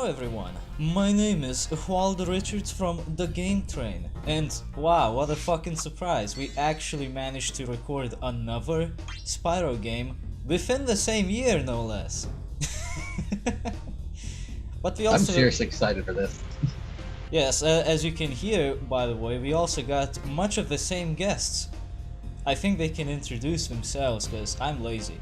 everyone, my name is Hwaldar Richards from DaGameTrain, and wow, what a fucking surprise, we actually managed to record another Spyro game within the same year, no less. But we also... I'm seriously excited for this. Yes, as you can hear, by the way, we also got much of the same guests. I think they can introduce themselves, because I'm lazy.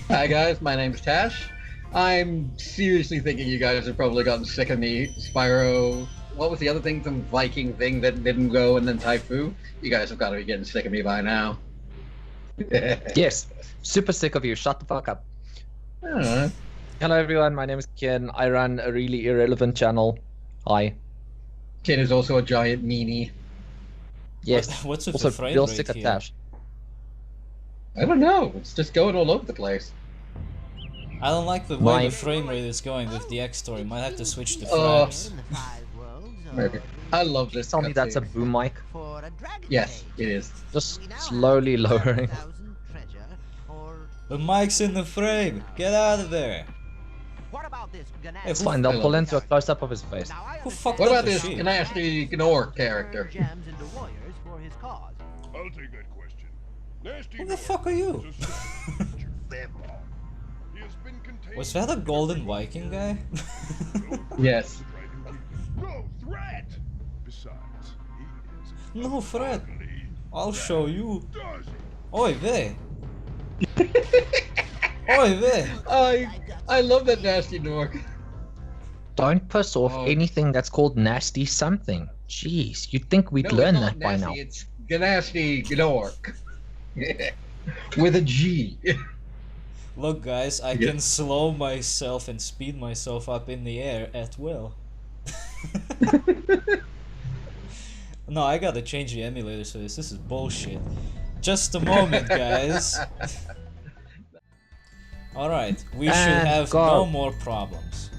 Hi guys, my name's Tash. I'm seriously thinking you guys have probably gotten sick of me. Spyro, what was the other thing? Some Viking thing that didn't go, and then Typhoon? You guys have got to be getting sick of me by now. Yes, super sick of you. Shut the fuck up. Hello everyone, my name is Ken. I run a really irrelevant channel. Hi. Ken is also a giant meanie. Yes, what's with also the frame real rate sick of here? Tash. I don't know, it's just going all over the place. I don't like the way the frame rate is going with the X story. Might have to switch to fraps. Maybe. I love this. Tell me that's a boom mic. Yes, it is. Just slowly lowering. The mic's in the frame! Get out of there! It's fine, they'll pull into a close-up of his face. Who fucked What up about the this sheep? nasty Gnor character? I'll take that question. Nasty Who the fuck are you? Was that a golden Viking guy? Yes. No threat. Besides, he is No threat. I'll show you. does it. Oi vey. Oi vey. I love that nasty Gnor. Don't piss off Oh. anything that's called nasty something. Jeez, you'd think we'd No, learn it's that not by nasty, now. It's Gnasty Gnork. With a G. Look guys, I can slow myself and speed myself up in the air at will. No, I gotta change the emulators for this. This is bullshit. Just a moment, guys. Alright, we should have no more problems.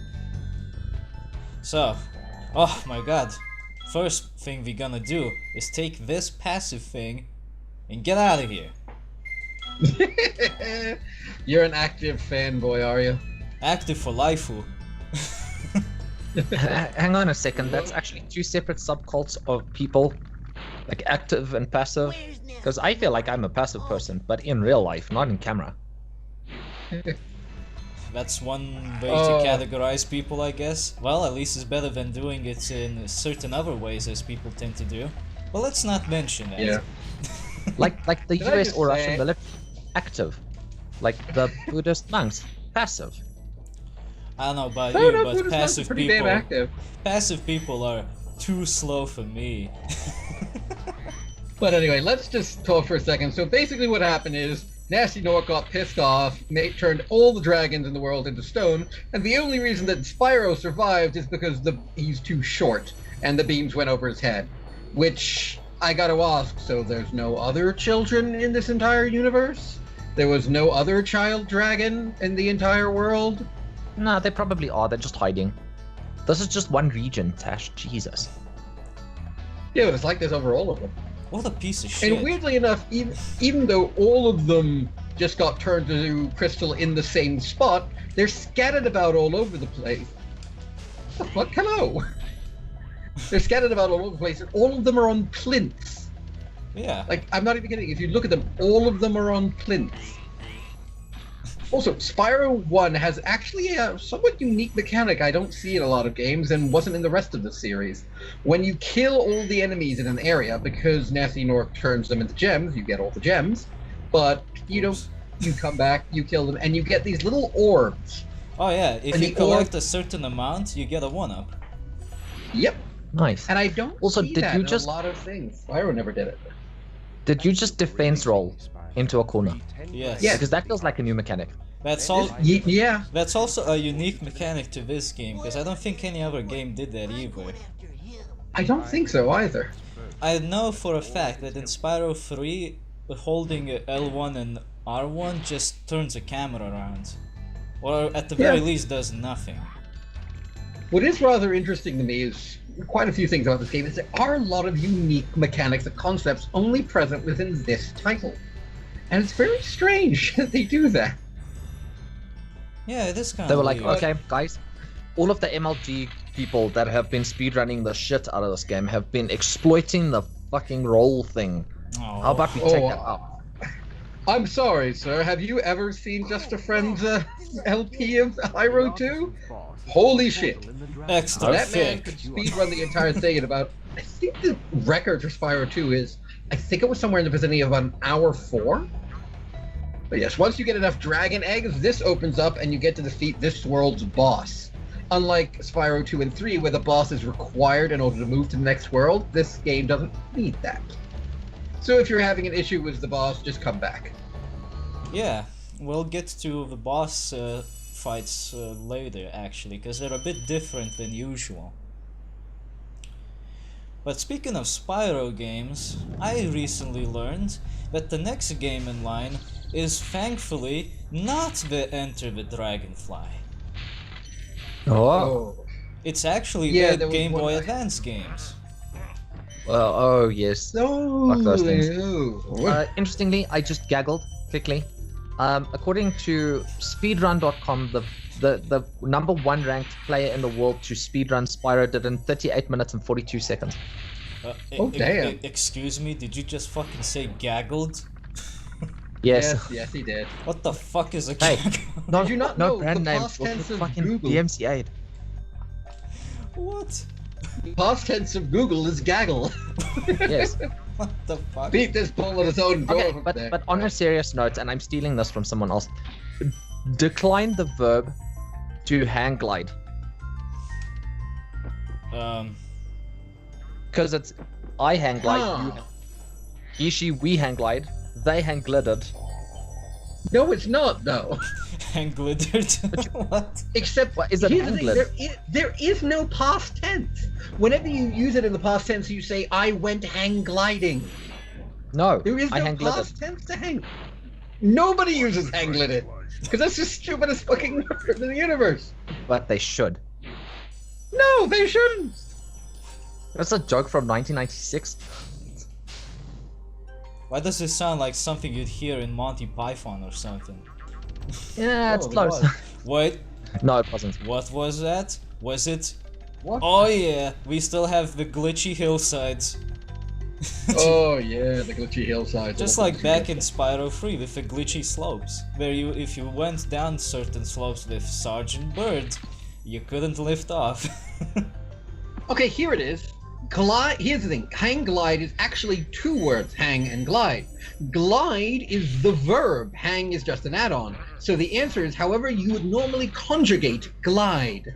So, oh my god. First thing we're gonna do is take this passive thing and get out of here. You're an active fanboy, are you? Active for lifeu. Hang on a second, that's actually two separate subcults of people. Like active and passive. Because I feel like I'm a passive person, but in real life, not in camera. That's one way to categorize people, I guess. Well, at least it's better than doing it in certain other ways as people tend to do. But let's not mention that. Yeah. Like the Can I US just or say- Russian military, active. Like the Buddhist monks, passive. I don't know about No, you, no, but Buddhist monks are passive pretty damn active. passive people are too slow for me. But anyway, let's just talk for a second. So basically what happened is, Nasty Gnork got pissed off, turned all the dragons in the world into stone, and the only reason that Spyro survived is because he's too short, and the beams went over his head. Which, I gotta ask, so there's no other children in this entire universe? There was no other child dragon in the entire world? Nah, they probably are, they're just hiding. This is just one region, Tash, Jesus. Yeah, but it's like this over all of them. What a piece of shit. And weirdly enough, even though all of them just got turned to crystal in the same spot, they're scattered about all over the place. What the fuck? Hello! They're scattered about all over the place, and all of them are on plinths. Yeah. Like, I'm not even kidding. If you look at them, all of them are on plinths. Also, Spyro 1 has actually a somewhat unique mechanic I don't see in a lot of games and wasn't in the rest of the series. When you kill all the enemies in an area, because Nasty Gnork turns them into gems, you get all the gems, but you don't, you come back, you kill them, and you get these little orbs. Oh yeah, if And you the collect a certain amount, you get a 1-up. Yep. Nice. And I don't Also, see did that you in just- a lot of things. Spyro never did it. Did you just defense roll into a corner? Yes. Yeah. Because that feels like a new mechanic. That's all. Yeah. That's also a unique mechanic to this game, because I don't think any other game did that either. I don't think so either. I know for a fact that in Spyro 3, holding L1 and R1 just turns the camera around. Or at the very least does nothing. What is rather interesting to me is quite a few things about this game is there are a lot of unique mechanics and concepts only present within this title. And it's very strange that they do that. Yeah, it is kind They of were like, weird. okay, guys, all of the MLG people that have been speedrunning the shit out of this game have been exploiting the fucking roll thing. Oh. How about we take that out? I'm sorry, sir. Have you ever seen Just a Friend's LP of Hyro 2? Holy shit. Extra That man thick. could speedrun the entire thing in about, I think the record for Spyro 2 is, I think it was somewhere in the vicinity of about an hour 4. But yes, once you get enough dragon eggs, this opens up and you get to defeat this world's boss. Unlike Spyro 2 and 3, where the boss is required in order to move to the next world, this game doesn't need that. So if you're having an issue with the boss, just come back. Yeah, we'll get to the boss fights later, actually, because they're a bit different than usual. But speaking of Spyro games, I recently learned that the next game in line is thankfully not the Enter the Dragonfly. Oh. It's actually Yeah, the there was Game one Boy I- Advance games. Well, oh yes. No. Fuck those things. No. Interestingly, I just gaggled quickly. According to speedrun.com, the number 1 ranked player in the world to speedrun Spyro did in 38 minutes and 42 seconds. Oh, damn. Excuse me, did you just fucking say gaggled? Yes. Yes, he did. What the fuck is a Hey, gaggle? no, Did you not no know brand the name. past tense of Fucking Google? DMCA'd. What? Past tense of Google is gaggle. Yes. What the fuck? Beat this bull at his own door. Okay, but on a serious note, and I'm stealing this from someone else, decline the verb to hang glide. Because it's I hang glide, you hang, he, she, we hang glide, they hang glided. No, it's not though. Hang glittered? What? Except What, is it here's the thing, hang-glid? there is no past tense. Whenever you use it in the past tense, you say I went hang gliding. No, There is I no hang past glided. tense to hang. Nobody uses hang glided because that's the stupidest fucking word in the universe. But they should. No, they shouldn't. That's a joke from 1996. Why does it sound like something you'd hear in Monty Python or something? Yeah, it's Oh, it close. was. Wait, No, it wasn't. what was that? Was it? What? Oh yeah, we still have the glitchy hillsides. Oh yeah, the glitchy hillsides. Just like back in Spyro 3 with the glitchy slopes, where if you went down certain slopes with Sergeant Bird, you couldn't lift off. Okay, here it is. Glide. Here's the thing. Hang glide is actually 2 words: hang and glide. Glide is the verb. Hang is just an add-on. So the answer is however you would normally conjugate glide.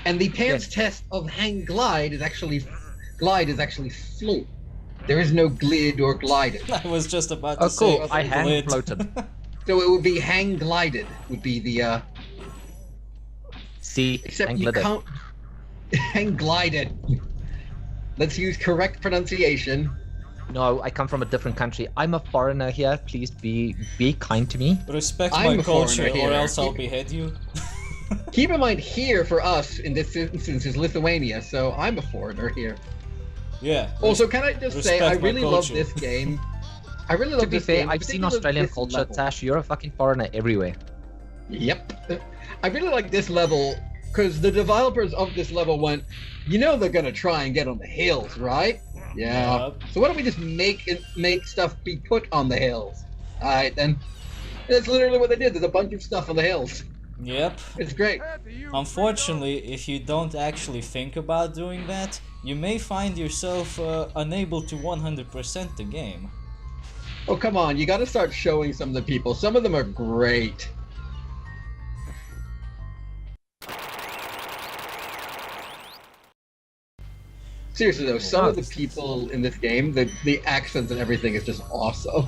And the pants test of hang glide is actually float. There is no glid or glided. I was just about to Oh, say cool. I hang glid. floated. So it would be hang glided would be the See, except hang you glided. can't hang glided. Let's use correct pronunciation. No, I come from a different country. I'm a foreigner here. Please be kind to me. Respect I'm my a culture, foreigner or here. else I'll behead you. Keep in mind here for us in this instance is Lithuania, so I'm a foreigner here. Yeah. Also, can I just say I respect my really love culture. this game. I really love To be this fair, game. I've seen particularly Australian this culture, level. Tash. You're a fucking foreigner everywhere. Yep. I really like this level because the developers of this level went, you know they're gonna try and get on the hills, right? Yeah. Yep. So why don't we just make stuff be put on the hills? Alright then. That's literally what they did. There's a bunch of stuff on the hills. Yep. It's great. Unfortunately, if you don't actually think about doing that, you may find yourself unable to 100% the game. Oh come on, you gotta start showing some of the people. Some of them are great. Seriously though, some of the people in this game, the accents and everything is just awesome.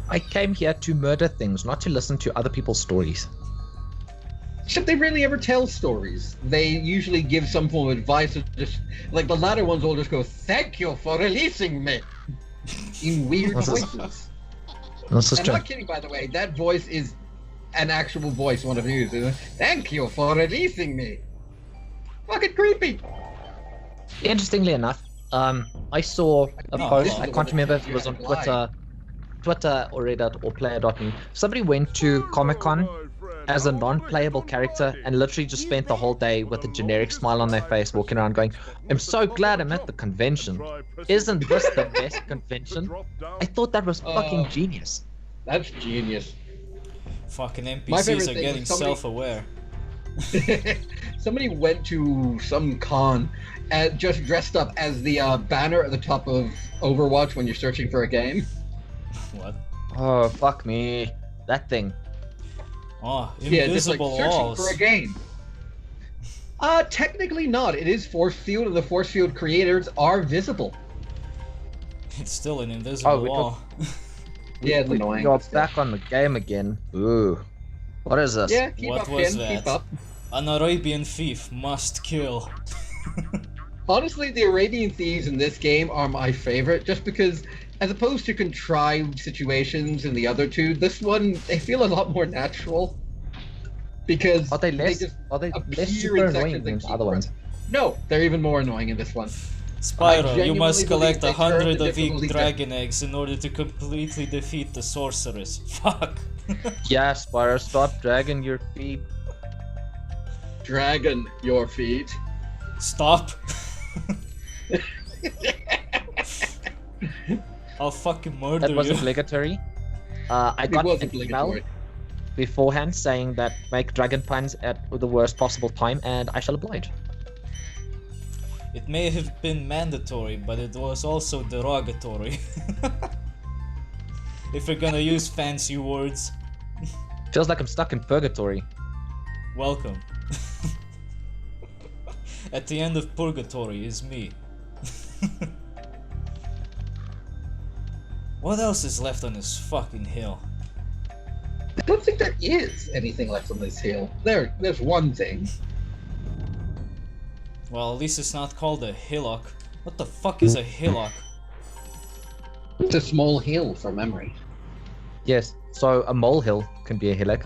I came here to murder things, not to listen to other people's stories. Except they rarely ever tell stories. They usually give some form of advice, or just like the latter ones will just go, "Thank you for releasing me," in weird voices. This is I'm true. not kidding, by the way. That voice is an actual voice one of them uses. Thank you for releasing me. Fucking creepy. Interestingly enough, I saw a Oh, post. this is I the can't one remember that if it was on you had Twitter or Reddit or Player.me. Somebody went to Comic-Con as a non-playable character and literally just spent the whole day with a generic smile on their face walking around going, I'm so glad I'm at the convention. Isn't this the best convention? I thought that was fucking genius. That's genius. Fucking My favorite NPCs are thing getting was somebody- self-aware. Somebody went to some con and just dressed up as the banner at the top of Overwatch when you're searching for a game. What? Oh, fuck me. That thing. Oh, Yeah, just like invisible searching walls. for a game. Technically not. It is force field, and the force field creators are visible. It's still an invisible we wall. Yeah, it's annoying. You're back on the game again. Ooh. What is this? Yeah, keep What up, was Ken. Keep that? up. An Arabian thief must kill. Honestly, the Arabian thieves in this game are my favorite, just because, as opposed to contrived situations in the other two, this one they feel a lot more natural. Because Are they less? just Are they appear less super in annoying sections than and the keep other ones? No, they're even more annoying in this one. Spyro, you genuinely must collect believe they 100 turned the of difficulty each dragon eggs in order to completely defeat the sorceress. Fuck. Yeah, Spyro, stop dragging your feet. Dragon your feet. Stop. I'll fucking murder That was you. obligatory. I It got was an email obligatory. beforehand saying that make dragon puns at the worst possible time, and I shall oblige. It may have been mandatory, but it was also derogatory. If you're gonna use fancy words, Feels like I'm stuck in purgatory. welcome. At the end of purgatory is me. What else is left on this fucking hill? I don't think there is anything left on this hill. There's one thing. Well, at least it's not called a hillock. What the fuck is a hillock? It's a small hill from memory. Yes, so a molehill can be a hillock.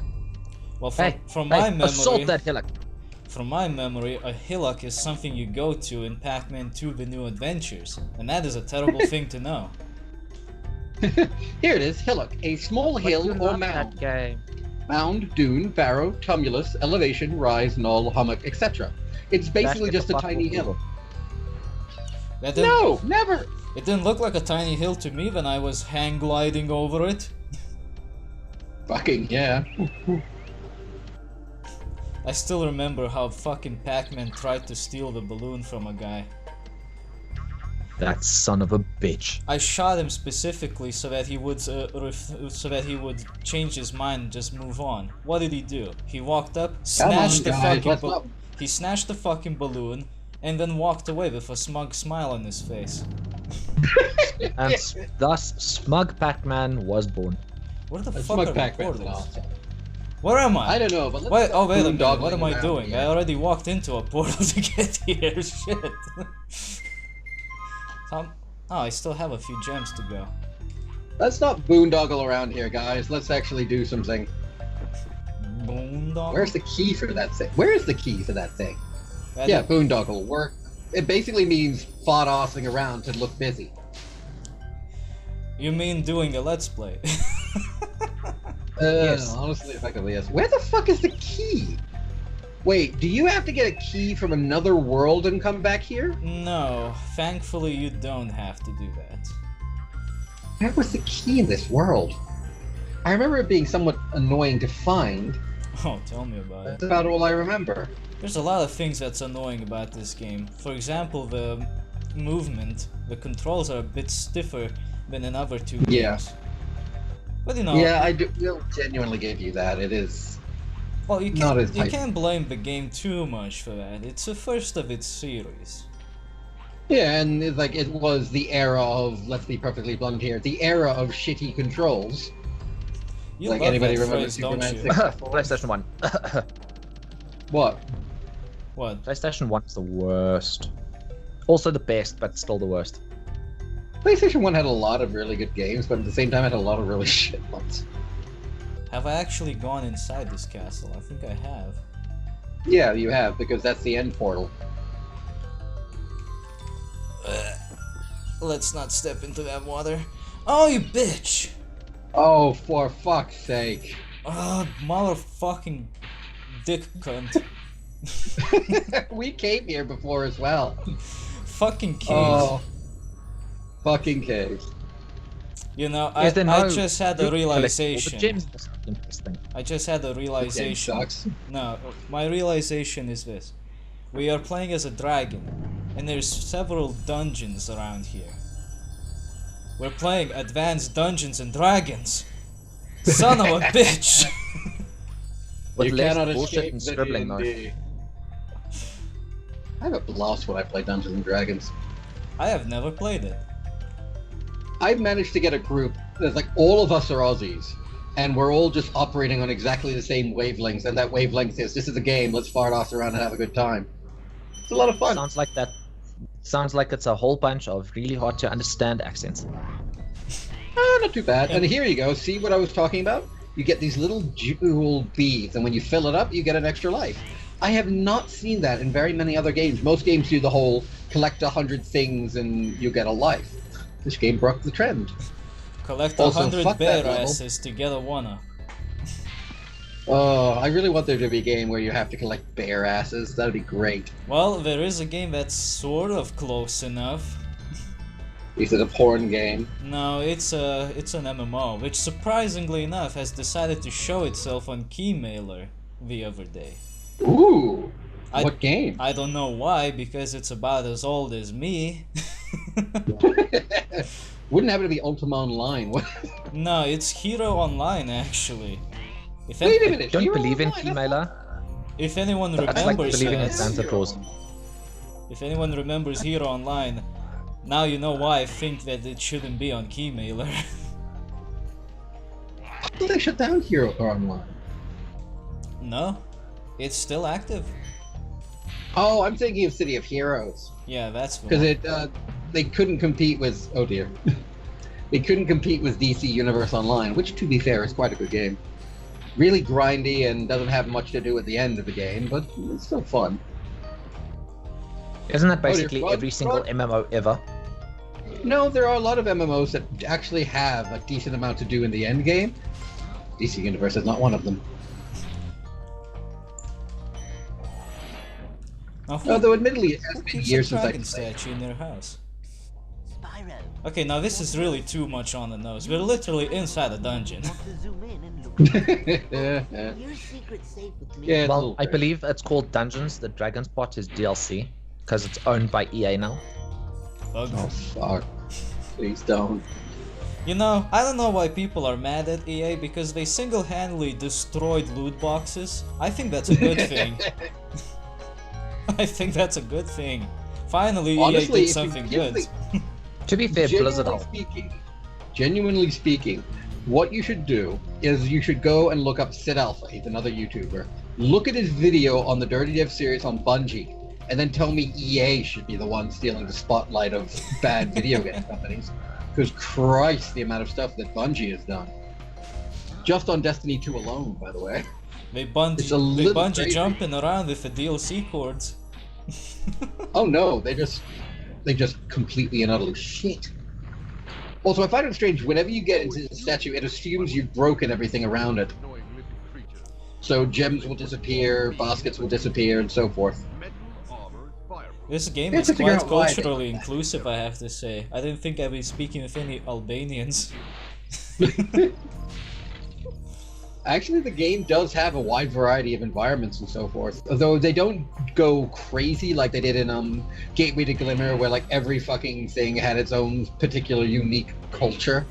Well, Hey, from my assault memory, that hillock. from my memory, a hillock is something you go to in Pac-Man 2: The New Adventures, and that is a terrible thing to know. Here it is, hillock, a small But hill you or love mound. that game. Mound, dune, barrow, tumulus, elevation, rise, knoll, hummock, etc. It's basically Dash, just a get the fuck tiny off hill. That didn't, No, never. It didn't look like a tiny hill to me when I was hang gliding over it. Fucking yeah. I still remember how fucking Pac-Man tried to steal the balloon from a guy. That son of a bitch. I shot him specifically so that he would change his mind and just move on. What did he do? He walked up, snatched the guys, fucking let's not- he snatched the fucking balloon, and then walked away with a smug smile on his face. And thus, Smug Pac-Man was born. Where the A fuck smug are the Pac-Man's an portals? asshole. Where am I I? don't know, but let's Wait, stop oh wait a minute, what boondoggling am I around doing? here. I already walked into a portal to get here, shit. Oh, I still have a few gems to go. Let's not boondoggle around here, guys. Let's actually do something. Boondoggle? Where's the key for that thing? Where is the key for that thing? That Yeah, is- boondoggle. Work. It basically means fod-offing around to look busy. You mean doing a let's play? Yes. Honestly, effectively, yes. Where the fuck is the key? Wait, do you have to get a key from another world and come back here? No, thankfully you don't have to do that. Where was the key in this world? I remember it being somewhat annoying to find. Oh, tell me about That's it. about all I remember. There's a lot of things that's annoying about this game. For example, the movement. The controls are a bit stiffer than in other two Yeah. games. But you know, Yeah, I will genuinely give you that. It is. well, you not as can't, you tight. can't blame the game too much for that. It's the first of its series. Yeah, and it's like it was the era of, let's be perfectly blunt here, the era of shitty controls. You Like love anybody that remember phrase, don't Superman you? 64? PlayStation 1. What? What? PlayStation 1 is the worst. Also the best, but still the worst. PlayStation 1 had a lot of really good games, but at the same time had a lot of really shit ones. Have I actually gone inside this castle? I think I have. Yeah, you have, because that's the end portal. Let's not step into that water. Oh, you bitch! Oh, for fuck's sake. Motherfucking dick cunt. We came here before as well. Fucking cave. Oh, fucking caves. You know, I just had a realization. I just had a realization. Sucks. No, my realization is this. We are playing as a dragon, and there's several dungeons around here. We're playing Advanced Dungeons and Dragons. Son of a bitch! With You less cannot bullshit escape and the scribbling though. D&D. I have a blast when I play Dungeons and Dragons. I have never played it. I've managed to get a group that's like all of us are Aussies, and we're all just operating on exactly the same wavelengths, and that wavelength is this is a game, let's fart off around and have a good time. It's a lot of fun. Sounds like that. Sounds like it's a whole bunch of really hard to understand accents. Not too bad. And here you go. See what I was talking about? You get these little jewel beads, and when you fill it up, you get an extra life. I have not seen that in very many other games. Most games do the whole collect 100 things and you get a life. This game broke the trend. Collect Also, 100 fuck bear that level. asses to get a one-up. Oh, I really want there to be a game where you have to collect bear asses. That'd be great. Well, there is a game that's sort of close enough. Is it a porn game? No, it's an MMO, which surprisingly enough has decided to show itself on Keymailer the other day. Ooh! What game? I don't know why, because it's about as old as me. Wouldn't happen to be Ultima Online. What? No, it's Hero Online actually. If Wait a minute. Don't Hero believe in Online? Keymailer. If anyone That's like remembers believing in that, Santa Claus. if anyone remembers Hero Online, now you know why I think that it shouldn't be on Keymailer. Why did they shut down Hero Online? No, it's still active. Oh, I'm thinking of City of Heroes. Yeah, that's Because one. they couldn't compete with, oh dear. They couldn't compete with DC Universe Online, which to be fair is quite a good game. Really grindy and doesn't have much to do at the end of the game, but it's still fun. Isn't that dear, basically Rod, every single Rod. MMO ever? No, there are a lot of MMOs that actually have a decent amount to do in the end game. DC Universe is not one of them. Now, Although admittedly it has who been keeps years a since I dragon played. statue in their house? Spyro, Okay, now this is really too much on the nose. We're literally inside a dungeon. want to zoom in and look. Yeah, Your secret's safe with me. it's a Well, little I fair. believe it's called Dungeons. The Dragon Spot is DLC because it's owned by EA now. Bug. Oh fuck. Please don't. You know, I don't know why people are mad at EA because they single-handedly destroyed loot boxes. I think that's a good thing. I think that's a good thing. Finally, Honestly, EA if did you something give good. To be fair, Blizzard Genuinely speaking, what you should do is you should go and look up Sid Alpha. He's another YouTuber. Look at his video on the Dirty Dev series on Bungie, and then tell me EA should be the one stealing the spotlight of bad video game companies. Because Christ, the amount of stuff that Bungie has done. Just on Destiny 2 alone, by the way. They It's a bungee little crazy. jumping around with the DLC cords. Oh no, they just completely and utterly shit. Also, I find it strange, whenever you get into the statue, it assumes you've broken everything around it. Annoying little creature. So gems will disappear, baskets will disappear, and so forth. Metal armor, fireproof. This game Yeah, is to figure quite out why they culturally did that. inclusive, I have to say. I didn't think I'd be speaking with any Albanians. Actually, the game does have a wide variety of environments and so forth, although they don't go crazy like they did in Gateway to Glimmer, where like every fucking thing had its own particular unique culture.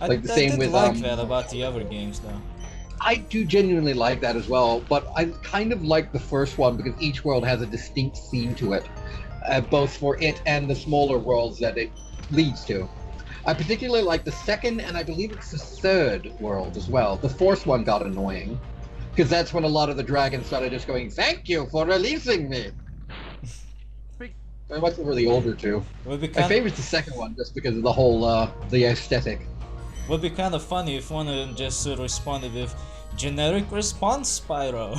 I, Like the I same did with, like that about the other games, though. I do genuinely like that as well, but I kind of like the first one because each world has a distinct theme to it, both for it and the smaller worlds that it leads to. I particularly like the second, and I believe it's the third world as well. The fourth one got annoying, because that's when a lot of the dragons started just going, "Thank you for releasing me." I much prefer the older two. It would be My kind favorite's the second one, just because of the whole, the aesthetic. would be kind of funny if one of them just responded with generic response, Spyro.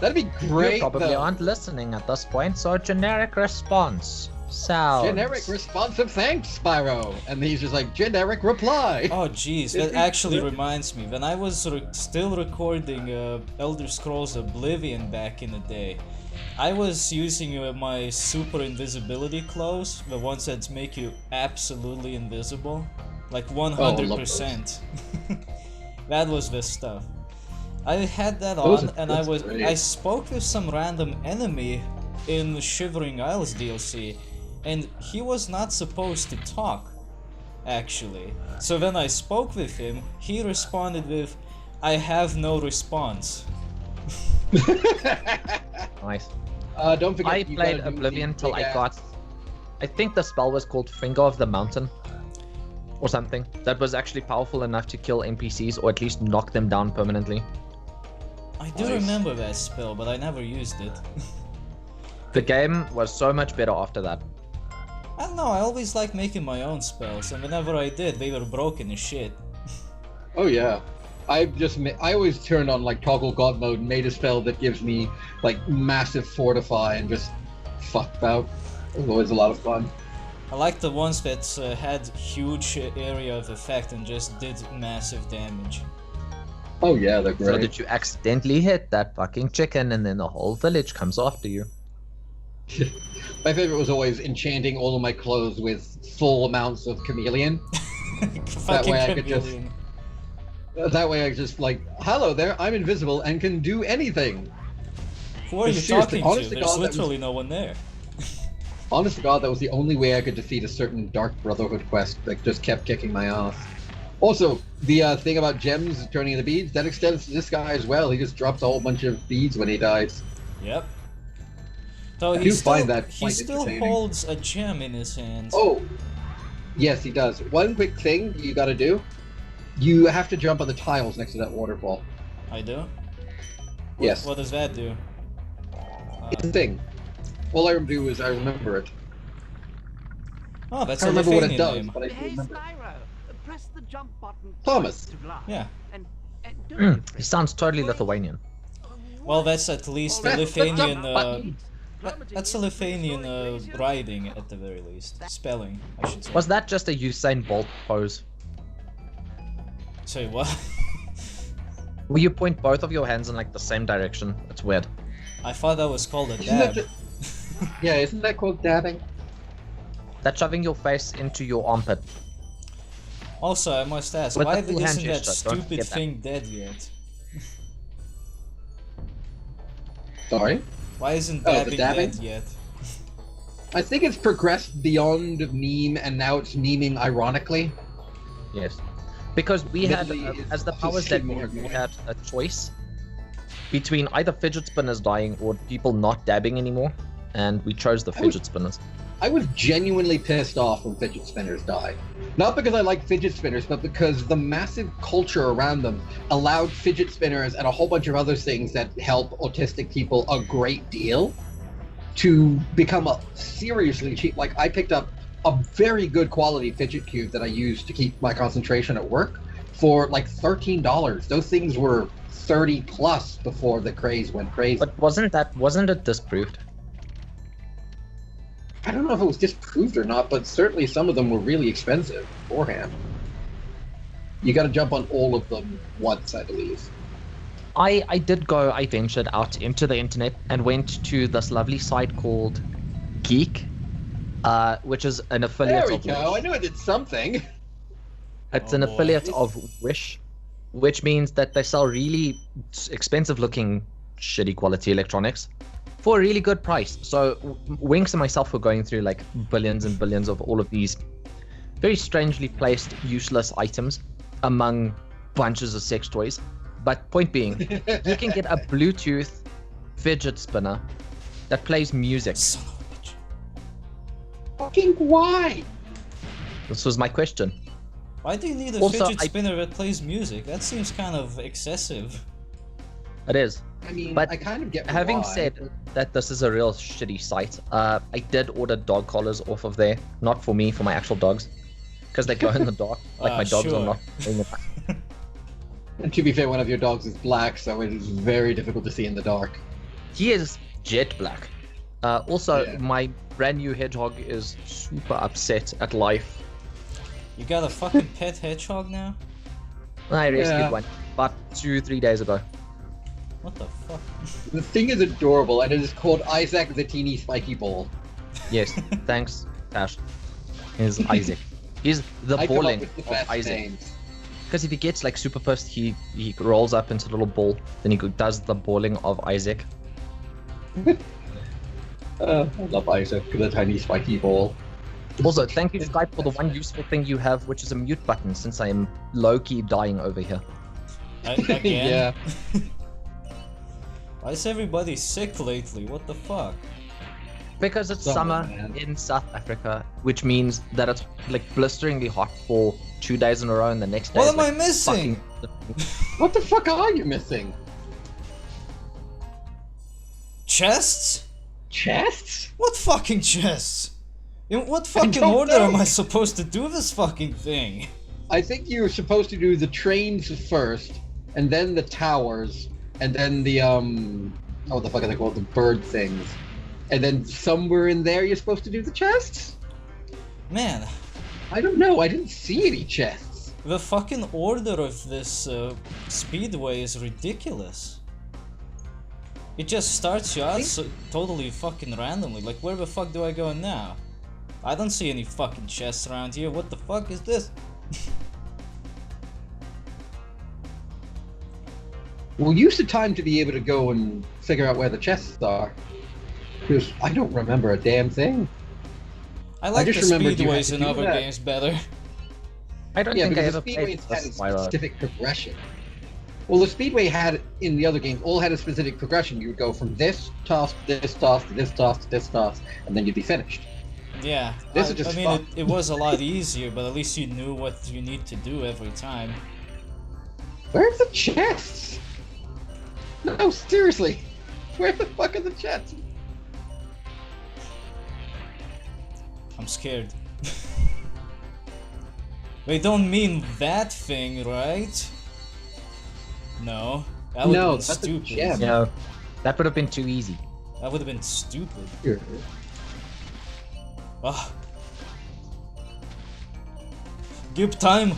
That'd be great. You probably though. aren't listening at this point, so generic response. Sounds. Generic responsive thanks, Spyro. And he's just like, generic reply. Oh jeez, that actually reminds me. When I was still recording Elder Scrolls Oblivion back in the day, I was using my super invisibility clothes, the ones that make you absolutely invisible, like 100%. That was the stuff. I had that on, and I spoke with some random enemy in Shivering Isles DLC, and he was not supposed to talk, actually. So when I spoke with him, he responded with, "I have no response." Nice. Don't forget. I played Oblivion till I got. I think the spell was called Finger of the Mountain, or something. That was actually powerful enough to kill NPCs or at least knock them down permanently. I do remember that spell, but I never used it. The game was so much better after that. I don't know, I always liked making my own spells, and whenever I did, they were broken as shit. Oh yeah. I always turned on like toggle god mode and made a spell that gives me like massive fortify and just fuck about. It was always a lot of fun. I liked the ones that had huge area of effect and just did massive damage. Oh yeah, they're great. So that you accidentally hit that fucking chicken and then the whole village comes after you. My favorite was always enchanting all of my clothes with full amounts of chameleon. That way I could just... That way I just like, hello there, I'm invisible and can do anything. Who are you talking to? There's literally no one there. Honest to God, that was the only way I could defeat a certain Dark Brotherhood quest that just kept kicking my ass. Also, the thing about gems turning into beads, that extends to this guy as well. He just drops a whole bunch of beads when he dies. Yep. So he still holds a gem in his hands. Oh, yes, he does. One quick thing you gotta do. You have to jump on the tiles next to that waterfall. I do? Yes. What does that do? It's a thing. All I do is I remember it. Oh, that's I a remember what it Lithuanian does, name. but I Hey, remember. Spyro, press the jump button. Thomas. To glide. Yeah. And don't He sounds totally Lithuanian. Well, that's at least a Press the jump Lithuanian. button. That's a Lithuanian writing at the very least. Spelling, I should say. Was that just a Usain Bolt pose? Say what? Where you point both of your hands in like the same direction? It's weird. I thought that was called a Isn't that dab. yeah, isn't that called dabbing? That's shoving your face into your armpit. Also, I must ask, With why the full hand isn't that gesture, don't stupid forget that. thing dead yet? Sorry? Why isn't Oh, the dabbing dabbing? dead yet? I think it's progressed beyond meme and now it's memeing ironically. Yes. Because we had, Admittedly, as the it's powers just that more we annoying. had a choice between either fidget spinners dying or people not dabbing anymore, and we chose the fidget spinners. I was genuinely pissed off when fidget spinners died. Not because I like fidget spinners, but because the massive culture around them allowed fidget spinners and a whole bunch of other things that help autistic people a great deal to become a seriously cheap. Like, I picked up a very good quality fidget cube that I used to keep my concentration at work for like $13. Those things were 30 plus before the craze went crazy. But wasn't it disproved? I don't know if it was disproved or not, but certainly some of them were really expensive beforehand. You got to jump on all of them once, I believe. I ventured out into the internet and went to this lovely site called Geek, which is an affiliate There we of go. Wish. I knew it did something. It's Oh, an boy. affiliate of Wish, which means that they sell really expensive looking shitty quality electronics for a really good price. So Winks and myself were going through like billions and billions of all of these very strangely placed useless items among bunches of sex toys. But point being, you can get a Bluetooth fidget spinner that plays music. Son of a bitch. Fucking why? This was my question. Why do you need a Also, fidget spinner that plays music? That seems kind of excessive. It is. I mean, But I kind of get Having why. said that this is a real shitty site, I did order dog collars off of there. Not for me, for my actual dogs. Because they glow in the dark. Like my dogs sure. are not glowing in the dark. And to be fair, one of your dogs is black, so it is very difficult to see in the dark. He is jet black. Also, Yeah. my brand new hedgehog is super upset at life. You got a fucking pet hedgehog now? I rescued Yeah. one about 2-3 days ago. What the fuck? The thing is adorable, and it is called Isaac the Teeny Spiky Ball. Yes, thanks, Tash. He's Isaac. He's the I come up balling with the of best Isaac. names. Because if he gets like super pissed, he rolls up into a little ball. Then he does the balling of Isaac. I love Isaac, the tiny spiky ball. Also, thank you Skype for the one useful thing you have, which is a mute button, since I am low-key dying over here. Again? Yeah. Why is everybody sick lately? What the fuck? Because it's Summer, summer man. in South Africa, which means that it's like blisteringly hot for 2 days in a row, and the next day What is, am I like, missing? fucking- What the fuck are you missing? Chests? Chests? What fucking chests? In what fucking don't order am know. I supposed to do this fucking thing? I think you're supposed to do the trains first, and then the towers, and then the what the fuck are they called? The bird things. And then somewhere in there you're supposed to do the chests? Man, I don't know, I didn't see any chests. the fucking order of this speedway is ridiculous. It just starts you out so totally fucking randomly. Like, where the fuck do I go now? I don't see any fucking chests around here. What the fuck is this? Well, use the time to be able to go and figure out where the chests are. Because I don't remember a damn thing. I like the just remembered you had speedways to in do other that. games better. I don't Yeah, think I because ever the played Speedways the had a Spyro. specific progression. Well, the Speedway had, in the other games, all had a specific progression. You would go from this task to this task to this task to this task, and then you'd be finished. Yeah, This I, is just I mean, fun. it was a lot easier, but at least you knew what you need to do every time. Where's the chests? No, seriously. Where the fuck are the chests? I'm scared. They don't mean that thing, right? No. That would No, have been that's a stupid. gem. No, that would have been too easy. That would have been stupid. Here. Ah. Give time!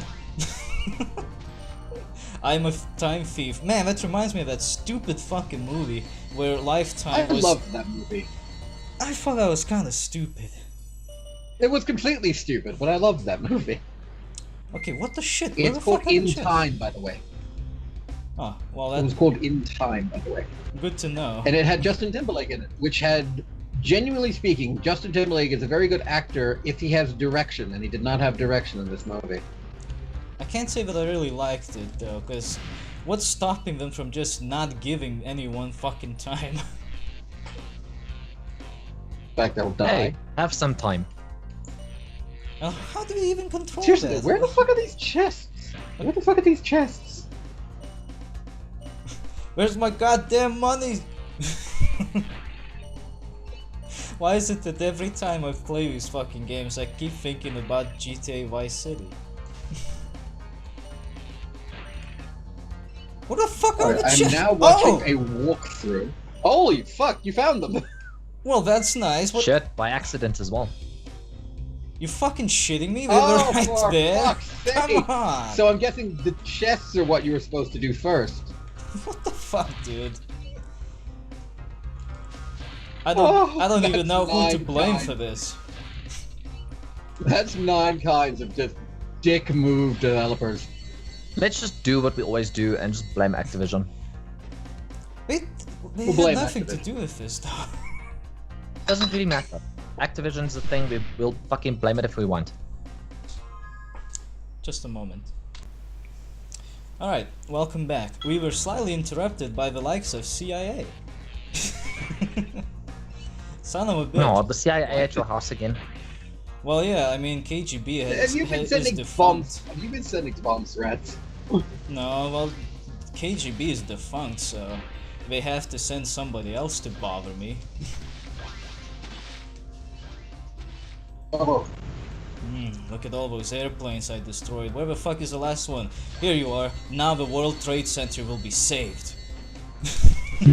I'm a time thief. Man, that reminds me of that stupid fucking movie where I Lifetime was... loved that movie. I thought that was kinda stupid. It was completely stupid, but I loved that movie. Okay, what the shit? Where It's the called fuck are the In chests? Time, by the way. Oh, well It was that's called In Time, by the way. good to know. And it had Justin Timberlake in it, which had, genuinely speaking, Justin Timberlake is a very good actor if he has direction, and he did not have direction in this movie. I can't say that I really liked it though, because what's stopping them from just not giving anyone fucking time? In fact, they'll die. Hey, have some time. How do we even control Seriously, that? where the fuck are these chests? Where the fuck are these chests? Where's my goddamn money? Why is it that every time I play these fucking games I keep thinking about GTA Vice City? What the fuck are Alright, the I'm chests? now watching Oh! a walkthrough. Holy fuck, you found them! Well, that's nice. What? Shit, by accident as well. You fucking shitting me? They Oh, were right for there. fuck's sake! Come on. So I'm guessing the chests are what you were supposed to do first. What the fuck, dude? I Oh, don't even that's know who to nine blame times. for this. That's 9 kinds of just dick move developers. Let's just do what we always do and just blame Activision. They We'll had blame nothing to Activision. do with this, though. Doesn't really matter. Activision's the thing, we'll fucking blame it if we want. Just a moment. Alright, welcome back. We were slightly interrupted by the likes of CIA. Son of a bitch. No, the CIA at your house again. Well, yeah, I mean, KGB has, Have you been is sending defunct. bombs? Have you been sending bomb threats? No, well, KGB is defunct, so they have to send somebody else to bother me. Oh, Look at all those airplanes I destroyed. Where the fuck is the last one? Here you are. Now the World Trade Center will be saved.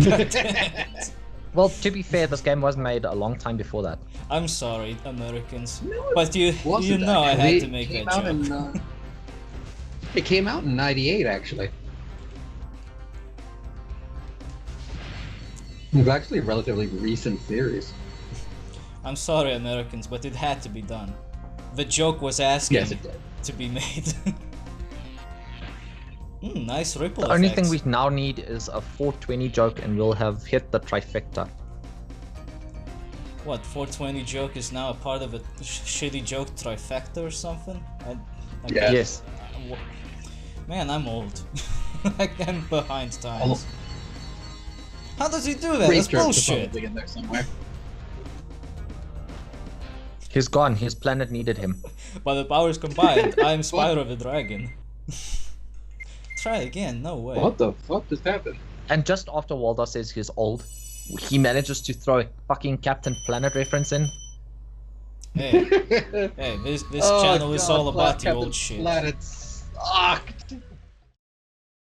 God damn it. Well, to be fair, this game was made a long time before that. I'm sorry, Americans, No, but you wasn't know I actually. had to make It came that out joke. it came out in '98, actually. It was actually a relatively recent series. I'm sorry, Americans, but it had to be done. The joke was asking Yes, it did. to be made. Nice ripple The only thing effects. we now need is a 420 joke and we'll have hit the trifecta. What, 420 joke is now a part of a shitty joke trifecta or something? Yeah. Yes. Man, I'm old. Like, I'm behind times. Oh. How does he do that? Race That's jokes are bullshit. probably in there somewhere. He's gone. His planet needed him. By the powers combined, I'm Spyro the Dragon. Try again, no way. What the fuck just happened? And just after Hwaldar says he's old, he manages to throw a fucking Captain Planet reference in. Hey, hey, this channel is all about the old shit. Planet sucked.